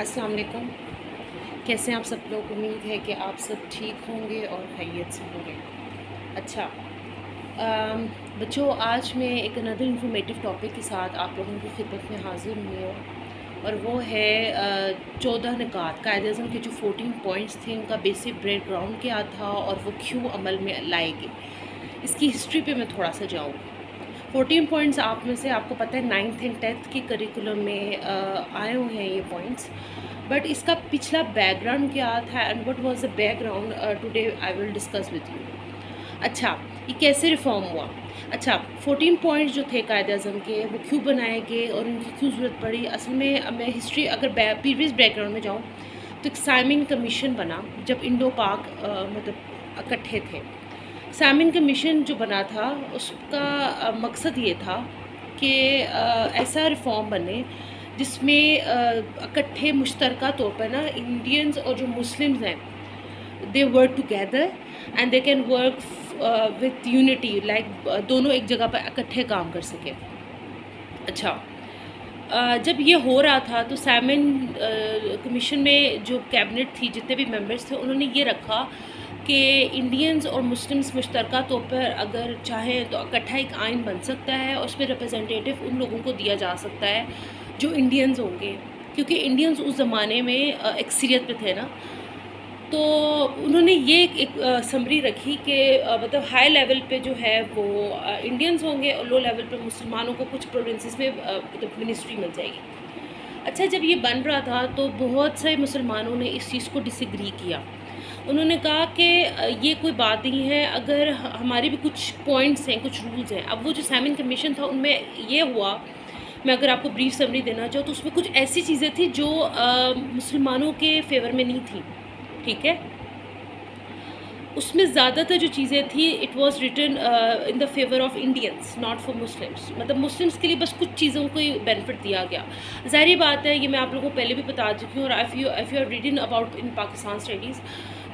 अस्सलाम वालेकुम। कैसे हैं आप सब लोग? उम्मीद है कि आप सब ठीक होंगे और खैरियत से होंगे। अच्छा, बच्चों, आज मैं एक अनदर इंफॉर्मेटिव टॉपिक के साथ आप लोगों की खिदमत में हाज़िर हुई हूँ और वो है 14 निकात कायदे-ए-आज़म के जो 14 पॉइंट्स थे, उनका बेसिक बैकग्राउंड क्या था और वो क्यों अमल में लाए गए। इसकी हिस्ट्री पे मैं थोड़ा सा जाऊँगी। 14 पॉइंट्स आप में से आपको पता है 9th एंड 10th के करिकुलम में आए हुए हैं ये पॉइंट्स, बट इसका पिछला बैकग्राउंड क्या था and what was the background today I will discuss with you. अच्छा, ये कैसे रिफॉर्म हुआ? अच्छा, 14 पॉइंट्स जो थे कायदे-ए-आज़म के, वो क्यों बनाए गए और इनकी क्यों ज़रूरत पड़ी? असल में मैं हिस्ट्री अगर प्रीवियस बैकग्राउंड में जाऊँ तो एक साइमन कमीशन बना जब इंडो पाक मतलब इकट्ठे थे। साइमन कमीशन जो बना था उसका मकसद ये था कि ऐसा रिफॉर्म बने जिसमें इकट्ठे मुश्तरका तौर पर ना इंडियंस और जो मुस्लिम्स हैं they work together and they can work with unity, like दोनों एक जगह पर इकट्ठे काम कर सके। अच्छा, जब ये हो रहा था तो साइमन कमीशन में जो कैबिनेट थी, जितने भी मेंबर्स थे, उन्होंने ये रखा कि इंडियंस और मुस्लिम्स मुश्तरका तौर पर अगर चाहें तो इकट्ठा एक आइन बन सकता है और उसमें रिप्रेजेंटेटिव उन लोगों को दिया जा सकता है जो इंडियंस होंगे, क्योंकि इंडियंस उस ज़माने में अक्सरियत पे थे ना। तो उन्होंने ये एक समरी रखी कि मतलब हाई लेवल पे जो है वो इंडियंस होंगे और लो लेवल पे मुसलमानों को कुछ प्रोविंसेस में मतलब मिनिस्ट्री मिल जाएगी। अच्छा, जब ये बन रहा था तो बहुत से मुसलमानों ने इस चीज़ को डिसएग्री किया। उन्होंने कहा कि ये कोई बात नहीं है, अगर हमारे भी कुछ पॉइंट्स हैं, कुछ रूल्स हैं। अब वो जो साइमन कमीशन था उनमें ये हुआ, मैं अगर आपको ब्रीफ समरी देना चाहूँ तो उसमें कुछ ऐसी चीज़ें थी जो मुसलमानों के फेवर में नहीं थी, ठीक है। उसमें ज़्यादातर जो चीज़ें थी it was written in the favour of Indians, not for Muslims. मतलब मुस्लिम्स के लिए बस कुछ चीज़ों को ही बेनिफिट दिया गया। ज़ाहिर बात है, ये मैं आप लोगों को पहले भी बता चुकी हूँ और if you are reading about in Pakistan studies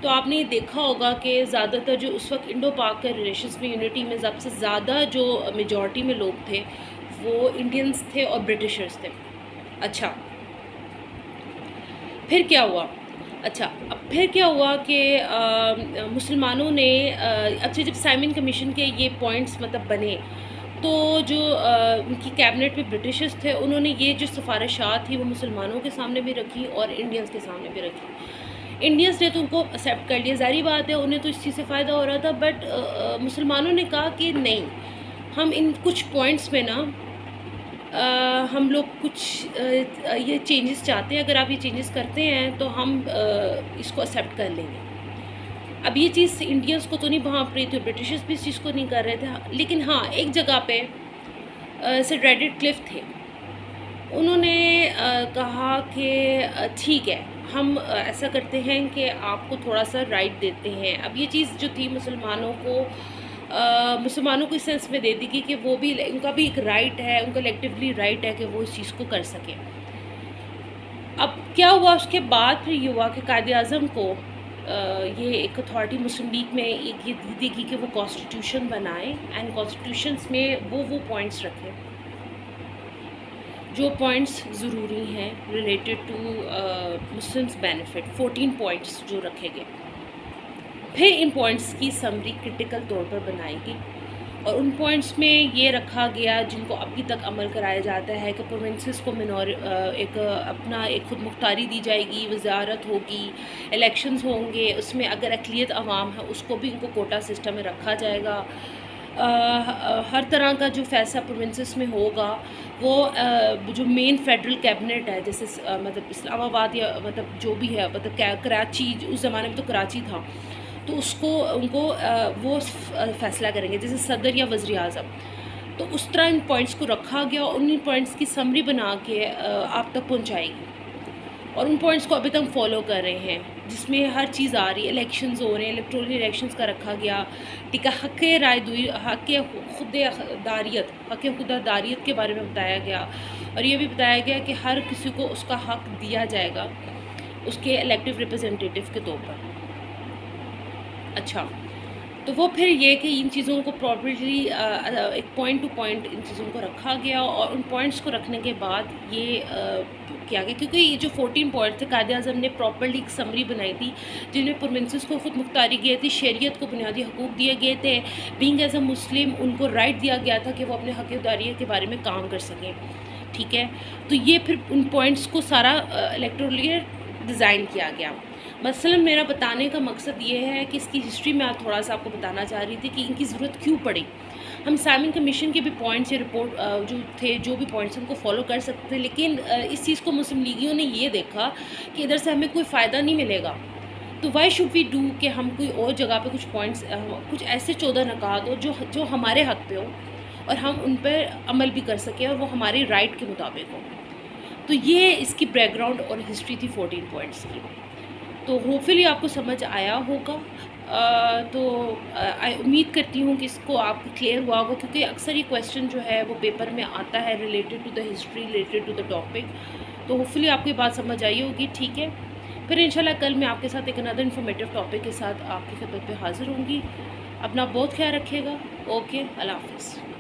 तो आपने ये देखा होगा कि ज़्यादातर जो उस वक्त इंडो पाक के रिलेशंस में यूनिटी में सबसे ज़्यादा जो मेजॉरिटी में लोग थे वो इंडियंस थे और ब्रिटिशर्स थे। अच्छा, फिर क्या हुआ? अच्छा, अब फिर क्या हुआ कि मुसलमानों ने अच्छा, जब साइमन कमीशन के ये पॉइंट्स मतलब बने तो जो उनकी कैबिनेट में ब्रिटिशर्स थे, उन्होंने ये जो सिफारिशात थी वो मुसलमानों के सामने भी रखी और इंडियंस के सामने भी रखी। इंडियंस ने तो उनको एक्सेप्ट कर लिया, ज़ाहिर बात है उन्हें तो इस चीज़ से फ़ायदा हो रहा था, बट मुसलमानों ने कहा कि नहीं, हम इन कुछ पॉइंट्स में ना हम लोग कुछ ये चेंजेस चाहते हैं। अगर आप ये चेंजेस करते हैं तो हम इसको एक्सेप्ट कर लेंगे। अब ये चीज़ इंडियंस को तो नहीं भाँप रही थी, ब्रिटिशर्स भी इस चीज़ को नहीं कर रहे थे, लेकिन हाँ, एक जगह पे सर रेडिट क्लिफ थे। उन्होंने कहा कि ठीक है, हम ऐसा करते हैं कि आपको थोड़ा सा राइट देते हैं। अब ये चीज़ जो थी मुसलमानों को इस सेंस में दे दी कि वो भी, उनका भी एक राइट है, उनका कलेक्टिवली राइट है कि वो इस चीज़ को कर सकें। अब क्या हुआ उसके बाद? फिर ये हुआ कि कायदे-ए-आज़म को ये एक अथॉरिटी मुस्लिम लीग में एक ये दी देगी कि वो कॉन्स्टिट्यूशन बनाएं एंड कॉन्स्टिट्यूशंस में वो पॉइंट्स रखें जो पॉइंट्स ज़रूरी हैं related to Muslims benefit. 14 points जो रखे गए, फिर इन पॉइंट्स की समरी क्रिटिकल तौर पर बनाई गई और उन पॉइंट्स में ये रखा गया जिनको अभी तक अमल कराया जाता है कि प्रोविंसेस को अपना एक खुद मुख्तारी दी जाएगी, वजारत होगी, इलेक्शंस होंगे, उसमें अगर अक़लियत अवाम है उसको भी इनको कोटा सिस्टम में रखा जाएगा। हर तरह का जो फैसला प्रोविंसेस में होगा वो जो मेन फेडरल कैबिनेट है, जैसे मतलब इस्लामाबाद या मतलब जो भी है, मतलब कराची, उस ज़माने में तो कराची था, तो उनको वो फ़ैसला करेंगे जैसे सदर या वज़ीर आज़म। तो उस तरह इन पॉइंट्स को रखा गया और उन पॉइंट्स की समरी बना के आप तक पहुंचाएगी और उन पॉइंट्स को अभी तक हम फॉलो कर रहे हैं, जिसमें हर चीज़ आ रही है। इलेक्शंस हो रहे हैं, इलेक्टोरल इलेक्शंस का रखा गया, ठीक है, हक़ खुददारियत के बारे में बताया गया और ये भी बताया गया कि हर किसी को उसका हक़ दिया जाएगा उसके इलेक्टिव रिप्रेजेंटेटिव के तौर पर। अच्छा, तो वो फिर ये कि इन चीज़ों को प्रॉपर्ली एक पॉइंट टू पॉइंट इन चीज़ों को रखा गया, और उन पॉइंट्स को रखने के बाद ये किया गया, क्योंकि ये जो 14 पॉइंट थे कायद आज़म ने प्रॉपर्ली एक समरी बनाई थी जिनमें प्रोविंसेस को खुद मुख्तारी गई थी, शरीयत को बुनियादी हकूक़ दिए गए थे, बीइंग एज अ मुस्लिम उनको राइट दिया गया था कि वो अपने हक़दारी के बारे में काम कर सकें। ठीक है, तो ये फिर उन पॉइंट्स को सारा इलेक्टोरली डिज़ाइन किया गया। मसलन मेरा बताने का मकसद ये है कि इसकी हिस्ट्री में आज थोड़ा सा आपको बताना चाह रही थी कि इनकी ज़रूरत क्यों पड़ी। हम साइमन कमीशन के भी पॉइंट्स या रिपोर्ट जो थे, जो भी पॉइंट्स उनको फॉलो कर सकते थे, लेकिन इस चीज़ को मुस्लिम लीगियों ने ये देखा कि इधर से हमें कोई फ़ायदा नहीं मिलेगा, तो वाई शुड वी डू कि हम कोई और जगह पे कुछ पॉइंट्स कुछ ऐसे 14 नकात हो जो हमारे हक़ पे हो और हम उन पर अमल भी कर सकें और वो हमारी राइट के मुताबिक हो। तो ये इसकी बैकग्राउंड और हिस्ट्री थी 14 पॉइंट्स की। तो होपफुली आपको समझ आया होगा। तो उम्मीद करती हूँ कि इसको आपको क्लियर हुआ होगा, क्योंकि अक्सर ये क्वेश्चन जो है वो पेपर में आता है related to the history, related to the topic. तो होपफुली आपको ये बात समझ आई होगी। ठीक है, फिर इंशाल्लाह कल मैं आपके साथ एक अनदर इन्फॉर्मेटिव टॉपिक के साथ आपकी खिदमत पे हाज़िर होंगी। अपना बहुत ख्याल रखिएगा। ओके, अल्लाह हाफ़िज़।